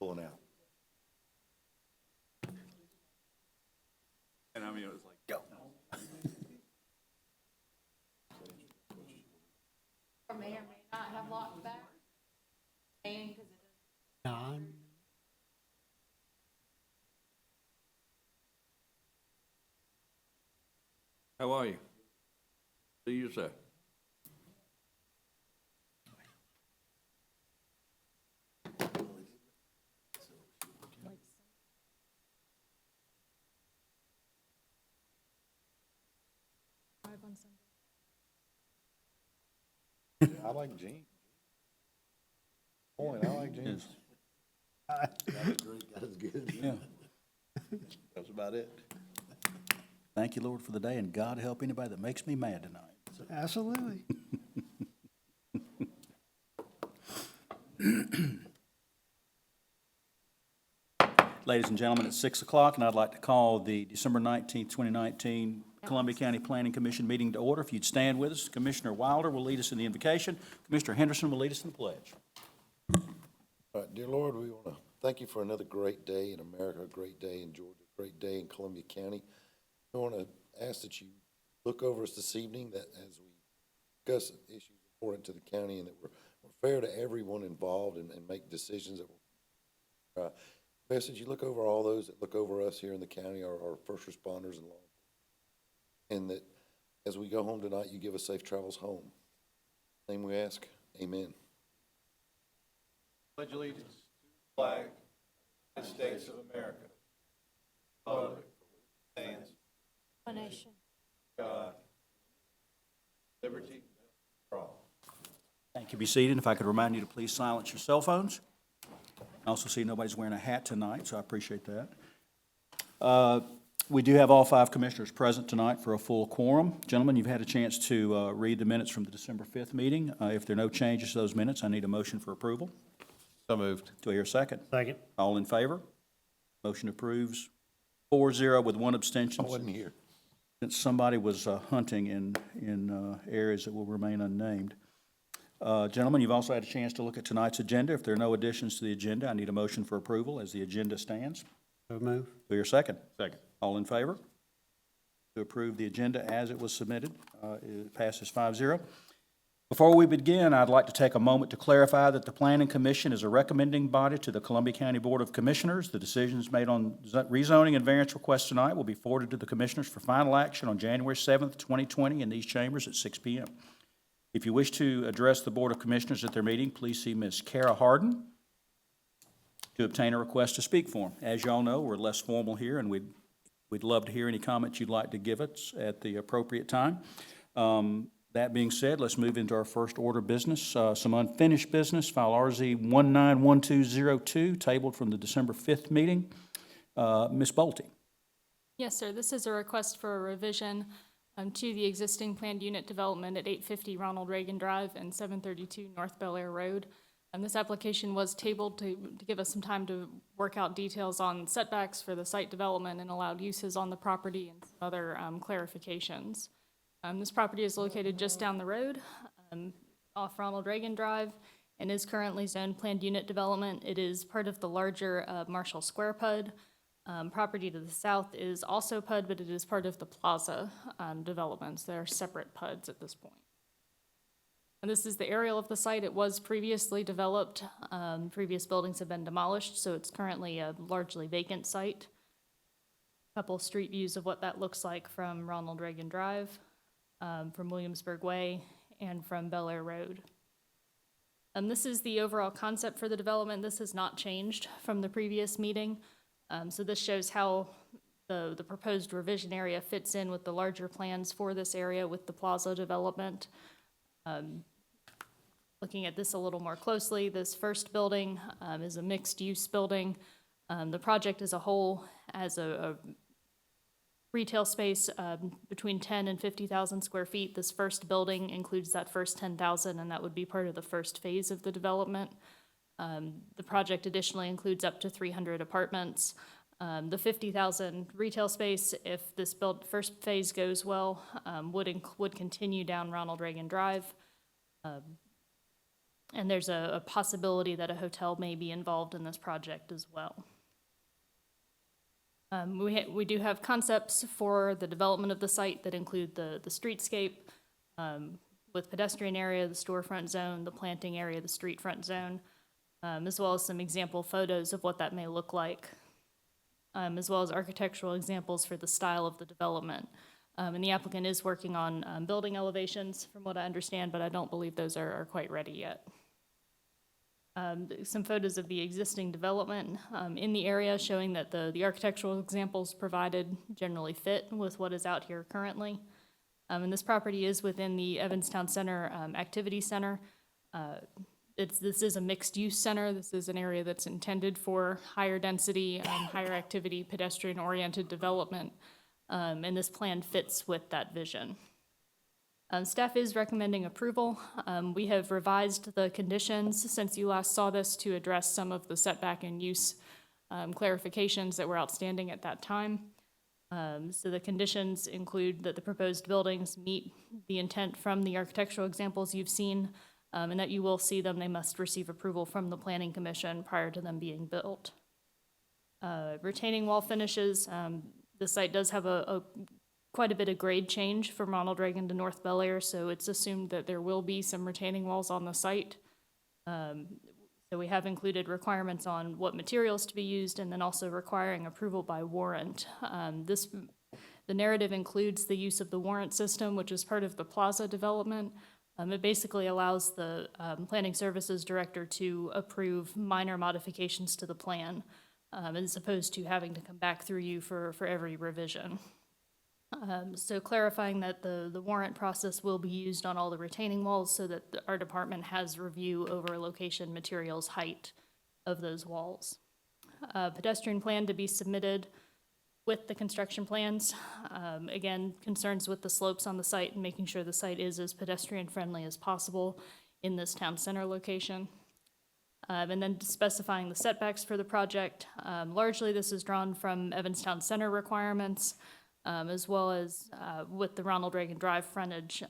pulling out. And I mean, it was like, Go. Or may or may not have locked back. Saying, 'cause it Nine. how are you? See you, sir. I like Gene. Point, I like Gene. Aye. That was good. Yeah. That's about it. Thank you, Lord, for the day, and God help anybody that makes me mad tonight. Absolutely. Ladies and gentlemen, it's 6 o'clock, and I'd like to call the December 19th, 2019 Columbia County Planning Commission meeting to order. If you'd stand with us, Commissioner Wilder will lead us in the invocation. Commissioner Henderson will lead us in the pledge. All right, dear Lord, we want to thank you for another great day in America, a great day in Georgia, a great day in Columbia County. I want to ask that you look over us this evening, that as we discuss issues important to the county, and that we're fair to everyone involved and make decisions that will best that you look over all those that look over us here in the county, our first responders and law enforcement, and that as we go home tonight, you give us safe travels home. Name we ask, amen. Pledge allegiance to the flag of the United States of America. Republic stands one nation. God, liberty for all. Thank you. Be seated. If I could remind you to please silence your cell phones. I also see nobody's wearing a hat tonight, so I appreciate that. We do have all 5 commissioners present tonight for a full quorum. Gentlemen, you've had a chance to read the minutes from the December 5th meeting. If there are no changes to those minutes, I need a motion for approval. So moved. Do I hear a second? Second. All in favor? Motion approves 4-0 with 1 I abstention. wasn't here. Since somebody was hunting in areas that will remain unnamed. Gentlemen, you've also had a chance to look at tonight's agenda. If there are no additions to the agenda, I need a motion for approval as the agenda stands. So move. Do I hear a second? Second. All in favor? To approve the agenda as it was submitted, it passes 5-0. Before we begin, I'd like to take a moment to clarify that the Planning Commission is a recommending body to the Columbia County Board of Commissioners. The decisions made on rezoning and variance requests tonight will be forwarded to the Commissioners for final action on January 7th, 2020 in these chambers at 6 p.m. If you wish to address the Board of Commissioners at their meeting, please see Ms. Kara Harden to obtain a request to speak for them. As you all know, we're less formal here, and we'd love to hear any comments you'd like to give us at the appropriate time. That being said, let's move into our first order of business. Some unfinished business, file RZ 191202, tabled from the December 5th meeting. Ms. Bolte. Yes, sir. This is a request for a revision to the existing planned unit development at 850 Ronald Reagan Drive and 732 North Bel Air Road. This application was tabled to give us some time to work out details on setbacks for the site development and allowed uses on the property and some other clarifications. This property is located just down the road off Ronald Reagan Drive and is currently zoned planned unit development. It is part of the larger Marshall Square PUD. Property to the south is also PUD, but it is part of the Plaza developments. They are separate PUDs at this point. And this is the aerial of the site. It was previously developed. Previous buildings have been demolished, so it's currently a largely vacant site. A couple street views of what that looks like from Ronald Reagan Drive, from Williamsburg Way, and from Bel Air Road. This is the overall concept for the development. This has not changed from the previous meeting. So this shows how the proposed revision area fits in with the larger plans for this area with the plaza development. Looking at this a little more closely, this first building is a mixed-use building. The project as a whole has a retail space between 10 and 50,000 square feet. This first building includes that first 10,000, and that would be part of the first phase of the development. The project additionally includes up to 300 apartments. The 50,000 retail space, if this first phase goes well, would continue down Ronald Reagan Drive. And there's a possibility that a hotel may be involved in this project as well. We do have concepts for the development of the site that include the streetscape, with pedestrian area, the storefront zone, the planting area, the street front zone, as well as some example photos of what that may look like, as well as architectural examples for the style of the development. And the applicant is working on building elevations, from what I understand, but I don't believe those are quite ready yet. Some photos of the existing development in the area showing that the architectural examples provided generally fit with what is out here currently. And this property is within the Evanstown Center Activity Center. This is a mixed-use center. This is an area that's intended for higher density, higher activity, pedestrian-oriented development. And this plan fits with that vision. Staff is recommending approval. We have revised the conditions since you last saw this to address some of the setback and use clarifications that were outstanding at that time. So the conditions include that the proposed buildings meet the intent from the architectural examples you've seen, and that you will see them. They must receive approval from the Planning Commission prior to them being built. Retaining wall finishes, the site does have quite a bit of grade change from Ronald Reagan to North Bel Air, so it's assumed that there will be some retaining walls on the site. So we have included requirements on what materials to be used, and then also requiring approval by warrant. The narrative includes the use of the warrant system, which is part of the plaza development. It basically allows the planning services director to approve minor modifications to the plan, as opposed to having to come back through you for every revision. So clarifying that the warrant process will be used on all the retaining walls so that our department has review over location, materials, height of those walls. Pedestrian plan to be submitted with the construction plans. Again, concerns with the slopes on the site and making sure the site is as pedestrian friendly as possible in this town center location. And then specifying the setbacks for the project. Largely this is drawn from Evanstown Center requirements, as well as with the Ronald Reagan Drive frontage,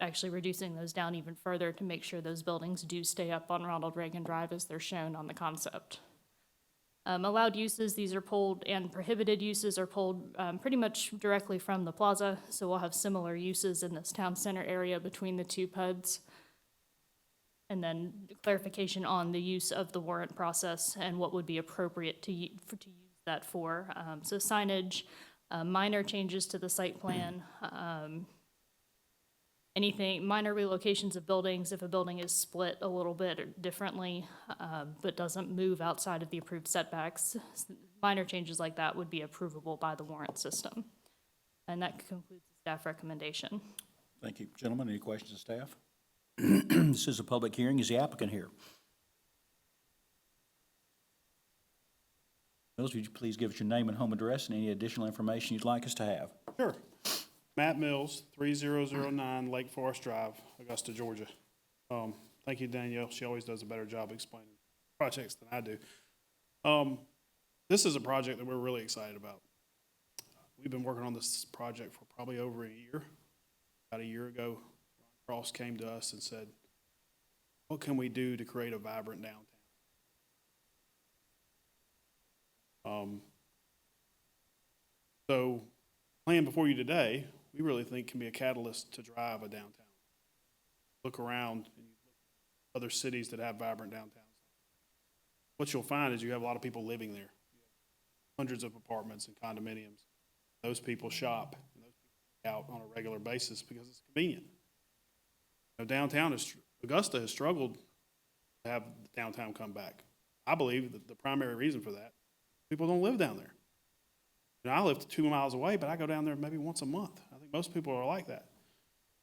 actually reducing those down even further to make sure those buildings do stay up on Ronald Reagan Drive as they're shown on the concept. Allowed uses, these are pulled, and prohibited uses are pulled pretty much directly from the plaza, so we'll have similar uses in this town center area between the two PUDs. And then clarification on the use of the warrant process and what would be appropriate to use that for. So signage, minor changes to the site plan, anything, minor relocations of buildings if a building is split a little bit or differently, but doesn't move outside of the approved setbacks. Minor changes like that would be approvable by the warrant system. And that concludes the staff recommendation. Thank you. Gentlemen, any questions of staff? This is a public hearing. Is the applicant here? Mills, would you please give us your name and home address and any additional information you'd like us to have? Sure. Matt Mills, 3009 Lake Forest Drive, Augusta, Georgia. Thank you, Danielle. She always does a better job explaining projects than I do. This is a project that we're really excited about. We've been working on this project for probably over a year. About a year ago, Ron Cross came to us and said, what can we do to create a vibrant downtown? So, plan before you today, we really think can be a catalyst to drive a downtown. Look around and other cities that have vibrant downtowns. What you'll find is you have a lot of people living there. Hundreds of apartments and condominiums. Those people shop and those people eat out on a regular basis because it's convenient. Now, Augusta has struggled to have downtown come back. I believe that the primary reason for that, people don't live down there. You know, I live 2 miles away, but I go down there maybe once a month. I think most people are like that.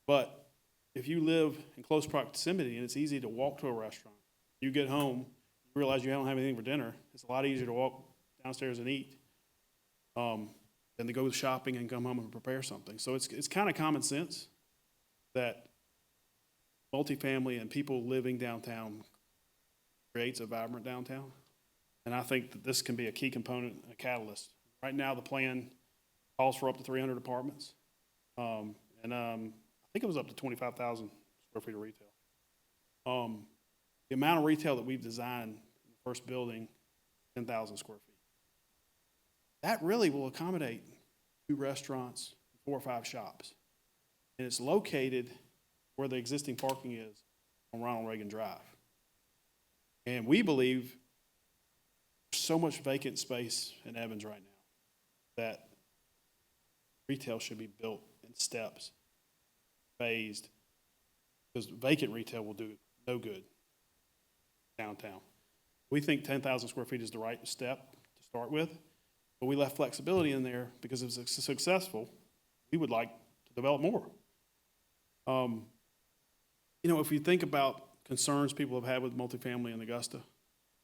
But if you live in close proximity and it's easy to walk to a restaurant, you get home, you realize you don't have anything for dinner, it's a lot easier to walk downstairs and eat than to go shopping and come home and prepare something. So it's kind of common sense that multifamily and people living downtown creates a vibrant downtown. And I think that this can be a key component, a catalyst. Right now, the plan calls for up to 300 apartments. I think it was up to 25,000 square feet of retail. The amount of retail that we've designed in the first building, 10,000 square feet. That really will accommodate 2 restaurants, 4 or 5 shops. And it's located where the existing parking is on Ronald Reagan Drive. And we believe there's so much vacant space in Evans right now that retail should be built in steps, phased, because vacant retail will do no good downtown. We think 10,000 square feet is the right step to start with, but we left flexibility in there because if it's successful, we would like to develop more. You know, if you think about concerns people have had with multifamily in Augusta,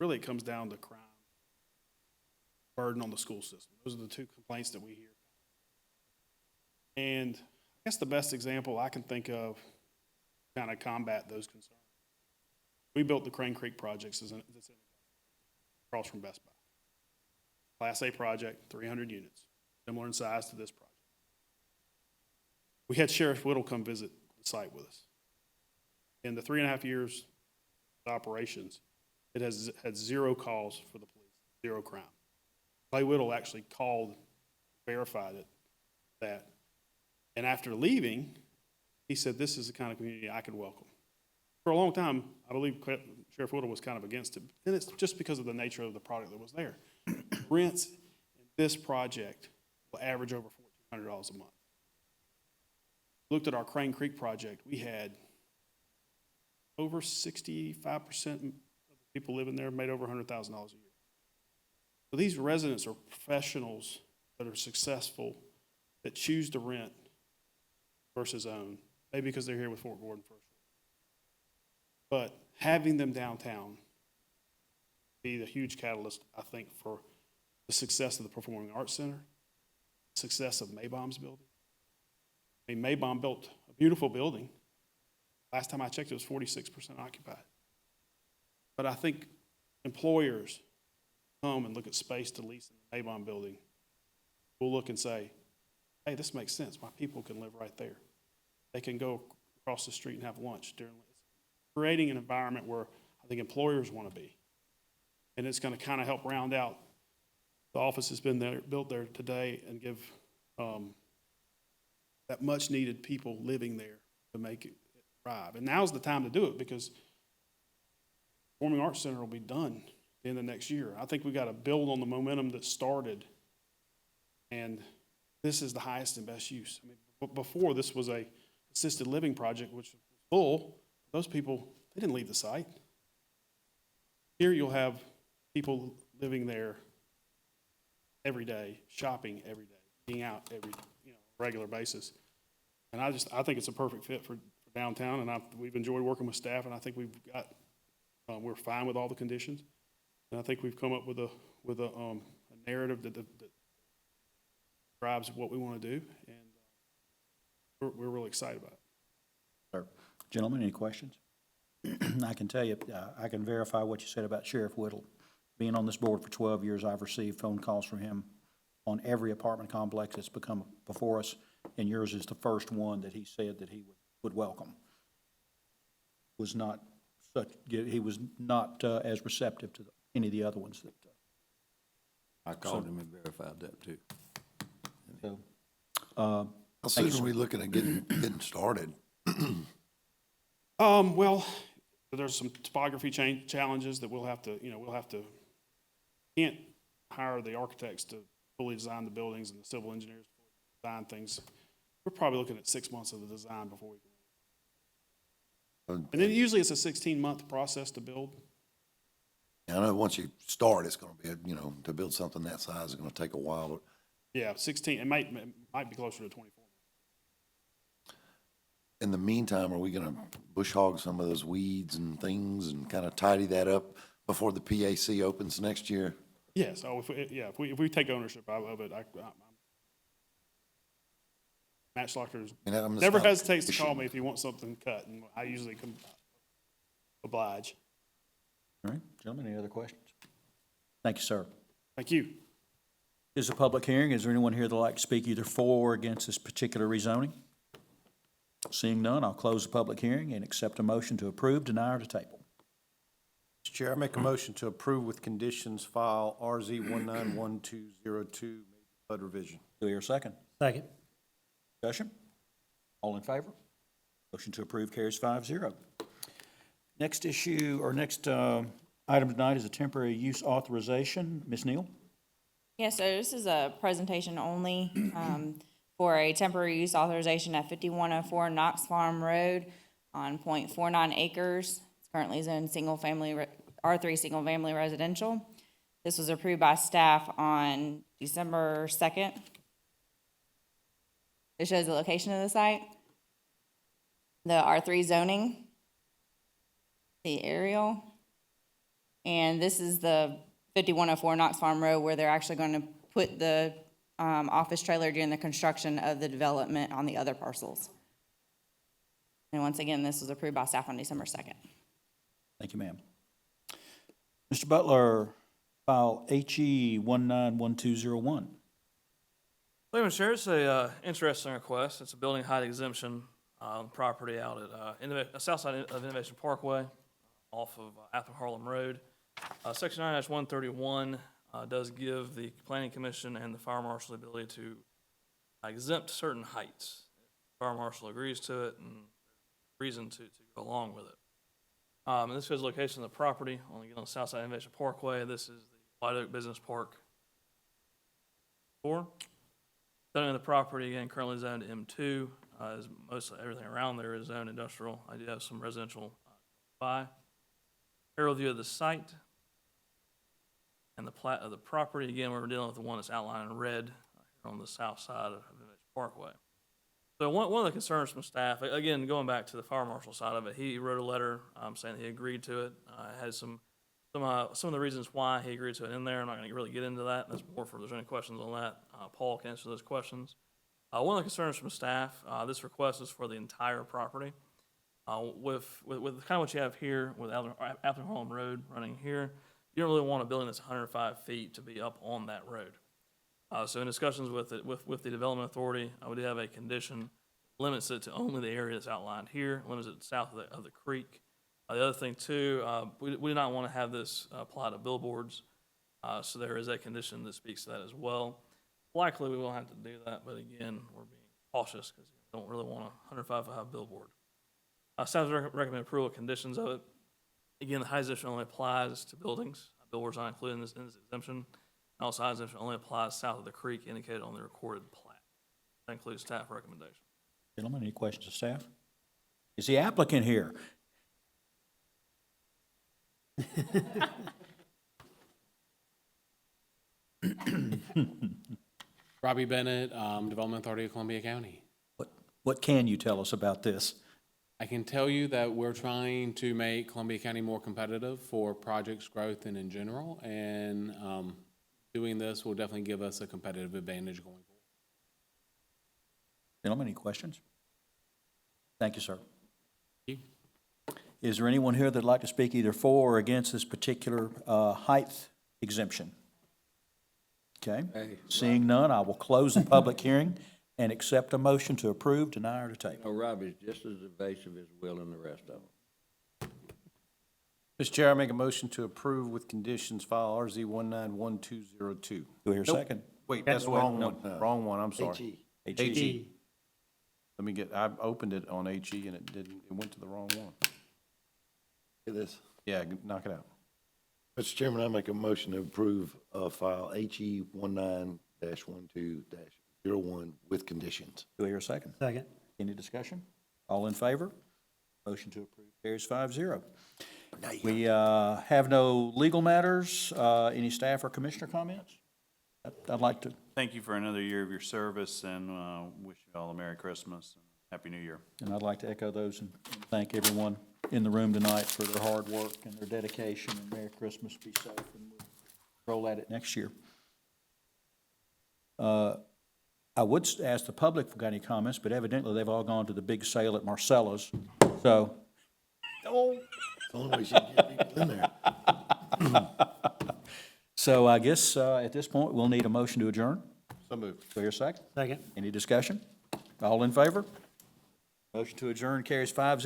really it comes down to crime, burden on the school system. Those are the 2 complaints that we hear. And I guess the best example I can think of to kind of combat those concerns, we built the Crane Creek projects that's in across from Best Buy. Class A project, 300 units, similar in size to this project. We had Sheriff Whittle come visit the site with us. In the 3.5 years of operations, it has had 0 calls for the police, 0 crime. Clay Whittle actually called, verified it, that. And after leaving, he said, this is the kind of community I could welcome. For a long time, I believe Sheriff Whittle was kind of against it, and it's just because of the nature of the product that was there. Rents in this project will average over $1,400 a month. Looked at our Crane Creek project, we had over 65% of the people living there made over $100,000 a year. So these residents are professionals that are successful, that choose to rent versus own, maybe because they're here with Fort Gordon first. But having them downtown be the huge catalyst, I think, for the success of the Performing Arts Center, success of Maybaum's building. I mean, Maybaum built a beautiful building. Last time I checked, it was 46% occupied. But I think employers come and look at space to lease in the Maybaum building. We'll look and say, hey, this makes sense. My people can live right there. They can go across the street and have lunch during creating an environment where I think employers want to be. And it's going to kind of help round out. The office has been there, built there today and give that much needed people living there to make it thrive. And now's the time to do it because Performing Arts Center will be done in the next year. I think we got to build on the momentum that started, and this is the highest and best use. I mean, before this was a assisted living project, which was full. Those people, they didn't leave the site. Here you'll have people living there every day, shopping every day, being out every regular basis. And I think it's a perfect fit for downtown, and we've enjoyed working with staff, and I think we're fine with all the conditions. And I think we've come up with a narrative that drives what we want to do, and we're really excited about it. Sir. Gentlemen, any questions? I can tell you, I can verify what you said about Sheriff Whittle. Being on this board for 12 years, I've received phone calls from him on every apartment complex that's become before us, and yours is the first one that he said that he would welcome. He was not as receptive to any of the other ones that. I called him and verified that too. So, How soon are we looking at getting started? Well, there's some topography challenges that we'll have to, can't hire the architects to fully design the buildings and the civil engineers to design things. We're probably looking at 6 months of the design before we can. And then usually it's a 16-month process to build. I know once you start, it's going to be, to build something that size is going to take a while. But Yeah, 16, it might be closer to 24. in the meantime, are we going to bush hog some of those weeds and things and kind of tidy that up before the PAC opens next year? Yeah, so if we take ownership of it, Matt Schlochter never hesitates to call me if he wants something cut, and I usually can oblige. all right, gentlemen, any other questions? Thank you, sir. Thank you. This is a public hearing. Is there anyone here that'd like to speak either for or against this particular rezoning? Seeing none, I'll close the public hearing and accept a motion to approve, deny, or to table. Chair, I make a motion to approve with conditions file RZ 191202, major flood revision. Do I hear a second? Second. Discussion? All in favor? Motion to approve carries 5-0. Next issue, or next item tonight is a temporary use authorization. Ms. Neal? Yes, so this is a presentation only for a temporary use authorization at 5104 Knox Farm Road on .49 acres. It's currently zoned single-family, R3 single-family residential. This was approved by staff on December 2nd. It shows the location of the site, the R3 zoning, the aerial, and this is the 5104 Knox Farm Road where they're actually going to put the office trailer during the construction of the development on the other parcels. And once again, this was approved by staff on December 2nd. Thank you, ma'am. Mr. Butler, file HE 191201. Thank you, Mr. Chair. It's a interesting request. It's a building height exemption property out at south side of Innovation Parkway off of Athol Harlem Road. Section 9-131 does give the Planning Commission and the Fire Marshal the ability to exempt certain heights. The Fire Marshal agrees to it and reason to go along with it. And this shows the location of the property on the south side of Innovation Parkway. This is the White Oak Business Park. Zoning of the property, again, currently zoned M2, is mostly everything around there is zoned industrial. I do have some residential by. Aerial view of the site and the plat of the property. Again, we're dealing with the one that's outlined in red here on the south side of Innovation Parkway. So one of the concerns from staff, again, going back to the fire marshal side of it, he wrote a letter saying he agreed to it. Had some of the reasons why he agreed to it in there. I'm not going to really get into that. That's more for if there's any questions on that. Paul can answer those questions. One of the concerns from staff, this request is for the entire property. With kind of what you have here with Athol Harlem Road running here, you don't really want a building that's 105 feet to be up on that road. So in discussions with the Development Authority, we do have a condition limits it to only the area that's outlined here, limits it south of the creek. The other thing too, we do not want to have this apply to billboards, so there is a condition that speaks to that as well. Likely we will have to do that, but again, we're being cautious because we don't really want a 105-foot billboard. Staff recommend approval of conditions of it. Again, the height exemption only applies to buildings. Billboards not included in this exemption. Also, height exemption only applies south of the creek indicated on the recorded plat. That includes staff recommendation. Gentlemen, any questions of staff? Is the applicant here? Robbie Bennett, Development Authority of Columbia County. What can you tell us about this? I can tell you that we're trying to make Columbia County more competitive for projects growth and in general, and doing this will definitely give us a competitive advantage going forward. Gentlemen, any questions? Thank you, sir. Thank you. Is there anyone here that'd like to speak either for or against this particular height exemption? Okay, seeing none, I will close the public hearing and accept a motion to approve, deny, or to table. Oh, Robbie's just as evasive as Will and the rest of them. Mr. Chair, I make a motion to approve with conditions file RZ 191202. Do I hear a second? Wait, that's the wrong no, one. Wrong one, I'm sorry. HE. HE. Let me I opened it on HE and it went to the wrong one. Look at this. Yeah, knock it out. Mr. Chairman, I make a motion to approve file HE 19-12-01 with conditions. Do I hear a second? Second. Any discussion? All in favor? Motion to approve carries 5-0. We have no legal matters. Any staff or commissioner comments? I'd like to. Thank you for another year of your service, and wish you all a Merry Christmas and Happy New Year. And I'd like to echo those and thank everyone in the room tonight for their hard work and their dedication, and Merry Christmas, be safe, and we'll roll at it next year. I would ask the public if we've got any comments, but evidently they've all gone to the big sale at Marcella's, so. Oh. The only way she can get people in there. So I guess at this point, we'll need a motion to adjourn. So moved. Do I hear a second? Second. Any discussion? All in favor? Motion to adjourn carries 5-0.